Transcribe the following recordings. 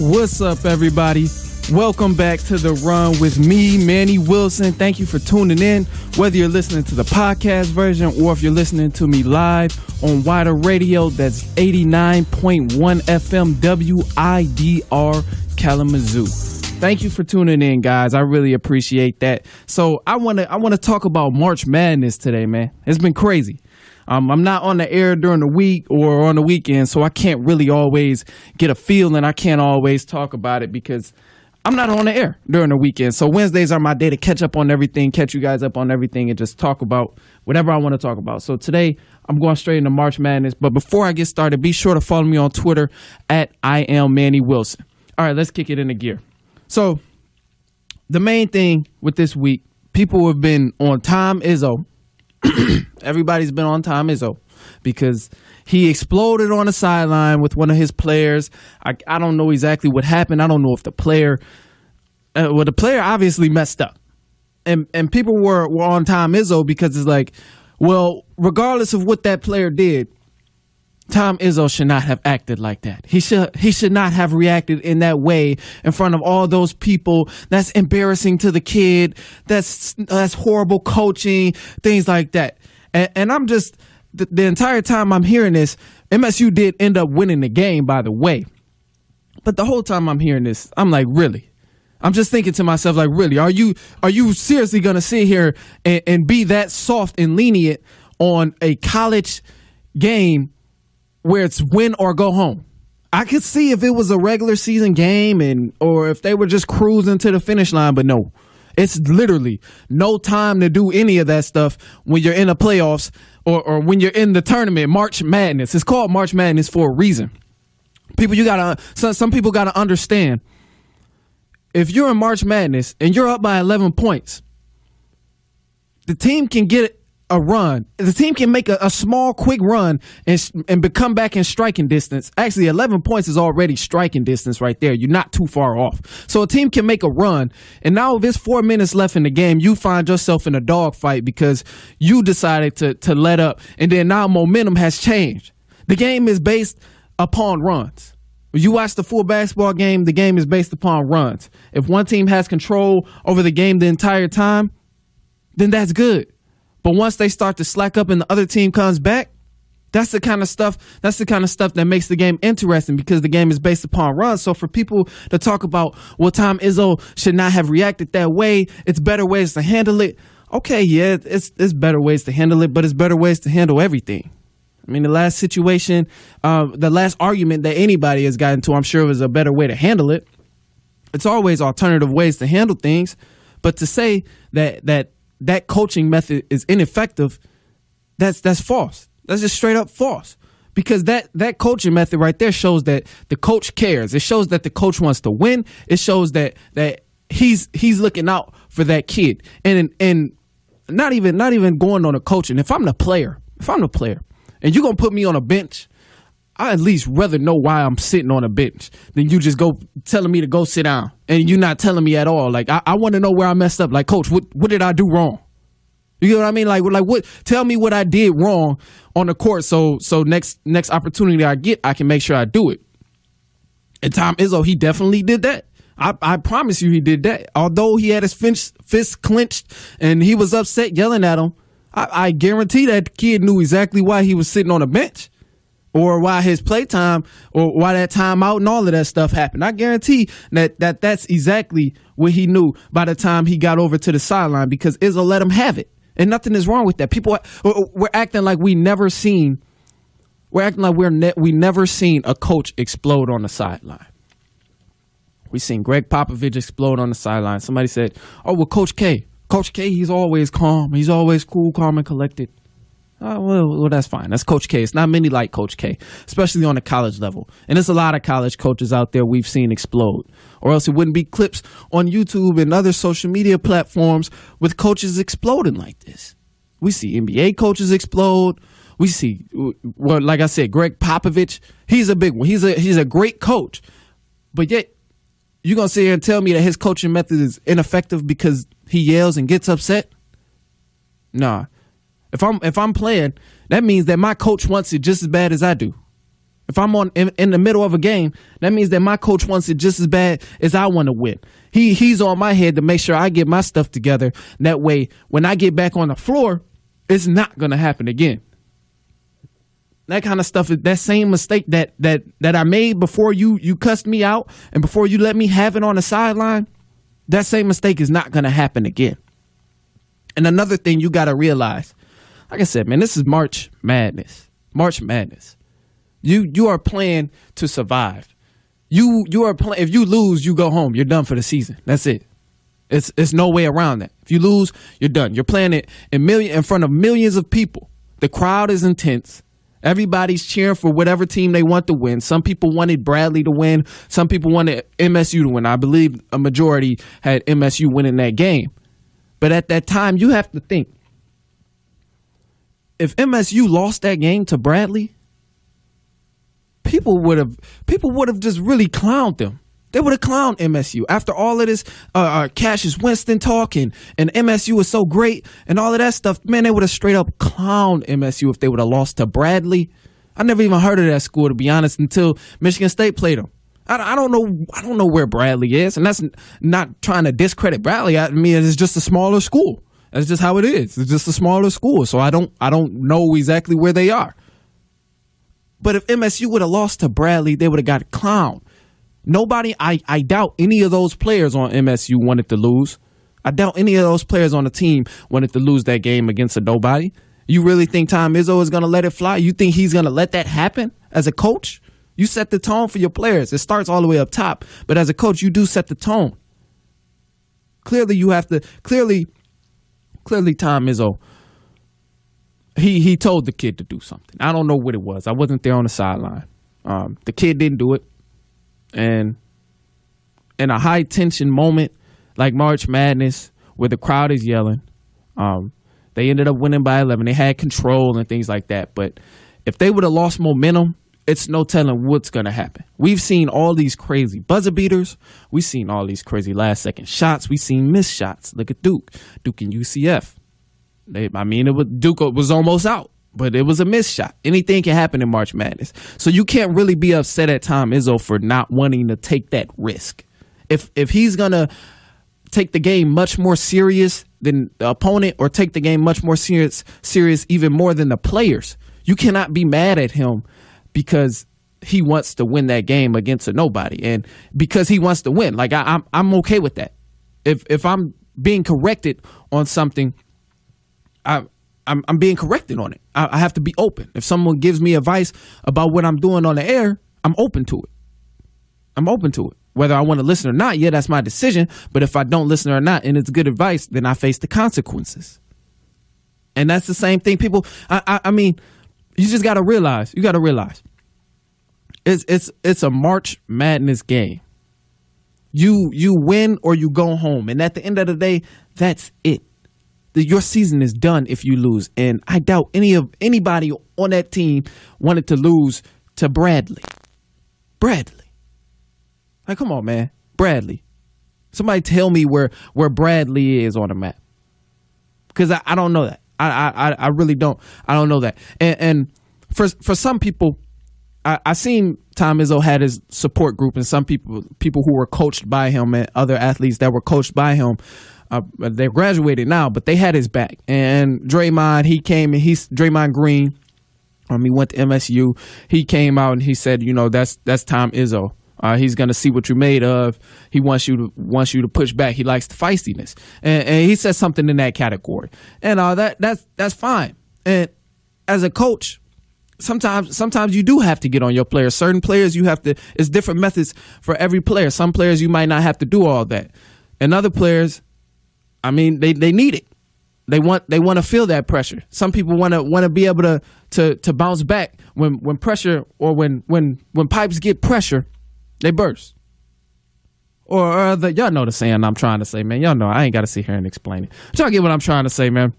What's up, everybody? Welcome back to The Run with me, Manny Wilson. Thank you for tuning in, whether you're listening to the podcast version or if you're listening to me live on WIDR Radio. That's 89.1 FM WIDR Kalamazoo. Thank you for tuning in, guys. I really appreciate that. So I want to talk about March Madness today, man. It's been crazy. I'm not on the air during the week or on the weekend, so I can't really always get a feel, and I can't always talk about it because I'm not on the air during the weekend. So Wednesdays are my day to catch up on everything, catch you guys up on everything, and just talk about whatever I want to talk about. So today, I'm going straight into March Madness. But before I get started, be sure to follow me on Twitter at I am Manny Wilson. All right, let's kick it into gear. So the main thing with this week, people have been on Tom Izzo. Everybody's been on Tom Izzo because he exploded on the sideline with one of his players. I don't know exactly what happened. I don't know if the player obviously messed up. And people were on Tom Izzo because it's like, well, regardless of what that player did, Tom Izzo should not have acted like that. He should not have reacted in that way in front of all those people. That's embarrassing to the kid. That's horrible coaching, things like that. And I'm just, the entire time I'm hearing this, MSU did end up winning the game, by the way. But the whole time I'm hearing this, I'm like, really? I'm just thinking to myself, like, really? Are you seriously going to sit here and be that soft and lenient on a college game where it's win or go home? I could see if it was a regular season game or if they were just cruising to the finish line, but no. It's literally no time to do any of that stuff when you're in the playoffs or when you're in the tournament, March Madness. It's called March Madness for a reason. Some people gotta understand, if you're in March Madness and you're up by 11 points, the team can get a run. The team can make a small, quick run and come back in striking distance. Actually, 11 points is already striking distance right there. You're not too far off. So a team can make a run. And now if it's 4 minutes left in the game, you find yourself in a dogfight because you decided to let up. And then now momentum has changed. The game is based upon runs. You watch the full basketball game, the game is based upon runs. If one team has control over the game the entire time, then that's good. But once they start to slack up and the other team comes back, that's the kind of stuff that makes the game interesting because the game is based upon runs. So for people to talk about, well, Tom Izzo should not have reacted that way, it's better ways to handle it. Okay, yeah, it's better ways to handle it, but it's better ways to handle everything. I mean, the last situation, the last argument that anybody has gotten to, I'm sure was a better way to handle it. It's always alternative ways to handle things. But to say that coaching method is ineffective, that's false. That's just straight up false. Because that coaching method right there shows that the coach cares. It shows that the coach wants to win. It shows that he's looking out for that kid. And not even going on a coaching. If I'm the player and you're gonna put me on a bench, I at least rather know why I'm sitting on a bench than you just go telling me to go sit down and you're not telling me at all. Like, I want to know where I messed up. Like, coach, what did I do wrong? You know what I mean? Like what? Tell me what I did wrong on the court. So next opportunity I get, I can make sure I do it. And Tom Izzo, he definitely did that. I promise you he did that. Although he had his fist clenched and he was upset yelling at him, I guarantee that kid knew exactly why he was sitting on a bench. Or why his playtime, or why that timeout and all of that stuff happened. I guarantee that's exactly what he knew by the time he got over to the sideline because Izzo let him have it. And nothing is wrong with that. People, we're acting like we never seen a coach explode on the sideline. We seen Greg Popovich explode on the sideline. Somebody said, oh, well, Coach K, he's always calm. He's always cool, calm, and collected. Well, that's fine. That's Coach K. It's not many like Coach K, especially on the college level. And there's a lot of college coaches out there we've seen explode. Or else it wouldn't be clips on YouTube and other social media platforms with coaches exploding like this. We see NBA coaches explode. We see, well, like I said, Greg Popovich. He's a big one. He's a great coach. But yet, you're going to sit here and tell me that his coaching method is ineffective because he yells and gets upset? Nah. If I'm playing, that means that my coach wants it just as bad as I do. If I'm in the middle of a game, that means that my coach wants it just as bad as I want to win. He's on my head to make sure I get my stuff together. That way, when I get back on the floor, it's not going to happen again. That kind of stuff, that same mistake that I made before you cussed me out and before you let me have it on the sideline, that same mistake is not going to happen again. And another thing you got to realize, like I said, man, this is March Madness. March Madness. You are playing to survive. You are playing. If you lose, you go home. You're done for the season. That's it. It's no way around that. If you lose, you're done. You're playing it in front of millions of people. The crowd is intense. Everybody's cheering for whatever team they want to win. Some people wanted Bradley to win. Some people wanted MSU to win. I believe a majority had MSU winning that game. But at that time, you have to think, if MSU lost that game to Bradley, people would have just really clowned them. They would have clowned MSU after all of this Cassius Winston talk and MSU was so great and all of that stuff. Man, they would have straight up clowned MSU if they would have lost to Bradley. I never even heard of that school, to be honest, until Michigan State played them. I don't know where Bradley is, and that's not trying to discredit Bradley. I mean, it's just a smaller school. That's just how it is. It's just a smaller school, so I don't know exactly where they are. But if MSU would have lost to Bradley, they would have got clowned. Nobody, I doubt any of those players on MSU wanted to lose. I doubt any of those players on the team wanted to lose that game against a nobody. You really think Tom Izzo is going to let it fly? You think he's going to let that happen as a coach? You set the tone for your players. It starts all the way up top. But as a coach, you do set the tone. Clearly, you have to, clearly Tom Izzo, he told the kid to do something. I don't know what it was. I wasn't there on the sideline. The kid didn't do it. And in a high tension moment like March Madness, where the crowd is yelling, they ended up winning by 11. They had control and things like that. But if they would have lost momentum, it's no telling what's going to happen. We've seen all these crazy buzzer beaters. We've seen all these crazy last second shots. We've seen missed shots. Look at Duke and UCF. Duke was almost out, but it was a missed shot. Anything can happen in March Madness. So you can't really be upset at Tom Izzo for not wanting to take that risk. If he's going to take the game much more serious than the opponent or take the game much more serious even more than the players, you cannot be mad at him because he wants to win that game against a nobody and because he wants to win. Like I'm okay with that. If I'm being corrected on something, I'm being corrected on it. I have to be open. If someone gives me advice about what I'm doing on the air, I'm open to it. I'm open to it. Whether I want to listen or not, yeah, that's my decision. But if I don't listen or not and it's good advice, then I face the consequences. And that's the same thing. People, I mean, you just got to realize. You got to realize. It's a March Madness game. You win or you go home. And at the end of the day, that's it. Your season is done if you lose. And I doubt anybody on that team wanted to lose to Bradley. Like, come on, man. Bradley. Somebody tell me where Bradley is on the map. Because I don't know that. I really don't. I don't know that. And for some people, I seen Tom Izzo had his support group and some people who were coached by him and other athletes that were coached by him. They're graduated now, but they had his back. And Draymond, he came and Draymond Green. He went to MSU. He came out and he said, that's Tom Izzo. He's gonna see what you're made of. He wants you to push back. He likes the feistiness, and he said something in that category. And that's fine. And as a coach, sometimes you do have to get on your players. Certain players you have to. It's different methods for every player. Some players you might not have to do all that, and other players, I mean, they need it. They want to feel that pressure. Some people want to be able to bounce back when pressure or when pipes get pressure. They burst. Or y'all know the saying I'm trying to say, man. Y'all know I ain't got to sit here and explain it. But y'all get what I'm trying to say, man.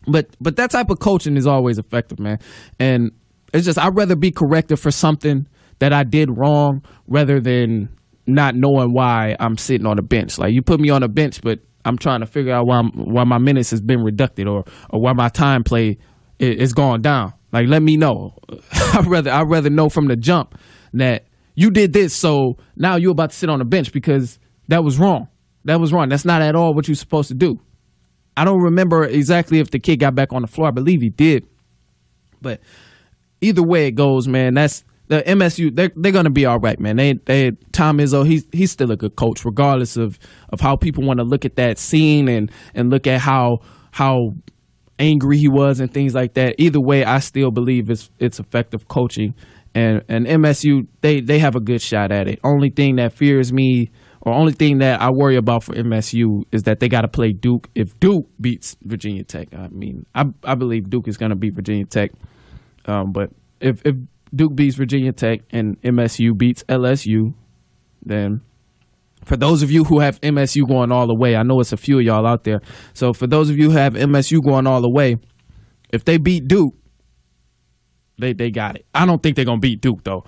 But that type of coaching is always effective, man. And it's just I'd rather be corrected for something that I did wrong rather than not knowing why I'm sitting on a bench. Like, you put me on a bench, but I'm trying to figure out why my minutes has been reducted or why my time play is going down. Like, let me know. I'd rather know from the jump that you did this, so now you're about to sit on the bench because that was wrong. That was wrong. That's not at all what you're supposed to do. I don't remember exactly if the kid got back on the floor. I believe he did. But either way it goes, man, that's the MSU. They're gonna be all right, man. They Tom Izzo. He's still a good coach, regardless of how people want to look at that scene and look at how angry he was and things like that. Either way, I still believe it's effective coaching, and MSU they have a good shot at it. Only thing that fears me, or only thing that I worry about for MSU, is that they got to play Duke. If Duke beats Virginia Tech, I mean, I believe Duke is going to beat Virginia Tech. But if Duke beats Virginia Tech and MSU beats LSU, then for those of you who have MSU going all the way, I know it's a few of y'all out there. So for those of you who have MSU going all the way, if they beat Duke, they got it. I don't think they're going to beat Duke, though.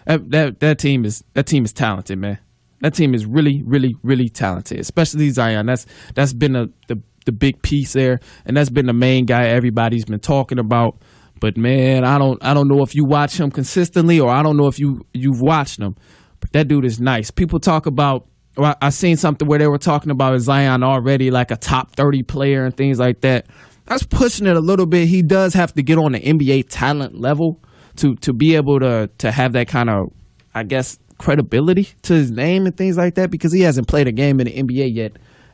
That team is talented, man. That team is really, really, really talented, especially Zion. That's been the big piece there, and that's been the main guy everybody's been talking about. But man, I don't know if you watch him consistently, or I don't know if you've watched him. But that dude is nice. People talk about. Well, I seen something where they were talking about Zion already like a top 30 player and things like that. That's pushing it a little bit. He does have to get on the NBA talent level to be able to have that kind of, I guess, credibility to his name and things like that, because he hasn't played a game in the NBA yet.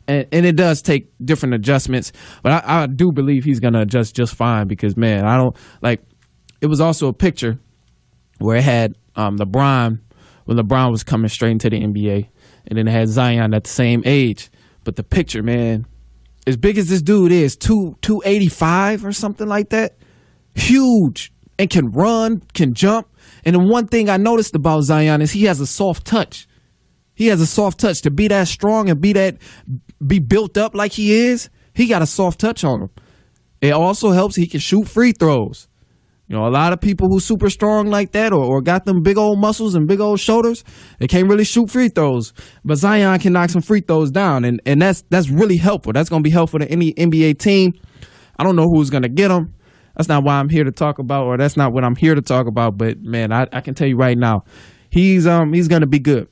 And it does take different adjustments. But I do believe he's going to adjust just fine, because, man, I don't like it was also a picture where it had LeBron when LeBron was coming straight into the NBA. And then it had Zion at the same age. But the picture, man, as big as this dude is, 285 or something like that, huge, and can run, can jump. And the one thing I noticed about Zion is he has a soft touch. He has a soft touch. To be that strong and be built up like he is, he got a soft touch on him. It also helps he can shoot free throws. You know, a lot of people who super strong like that or got them big old muscles and big old shoulders, they can't really shoot free throws. But Zion can knock some free throws down, and that's really helpful. That's going to be helpful to any NBA team. I don't know who's going to get him. That's not why I'm here to talk about, or that's not what I'm here to talk about. But, man, I can tell you right now, he's going to be good.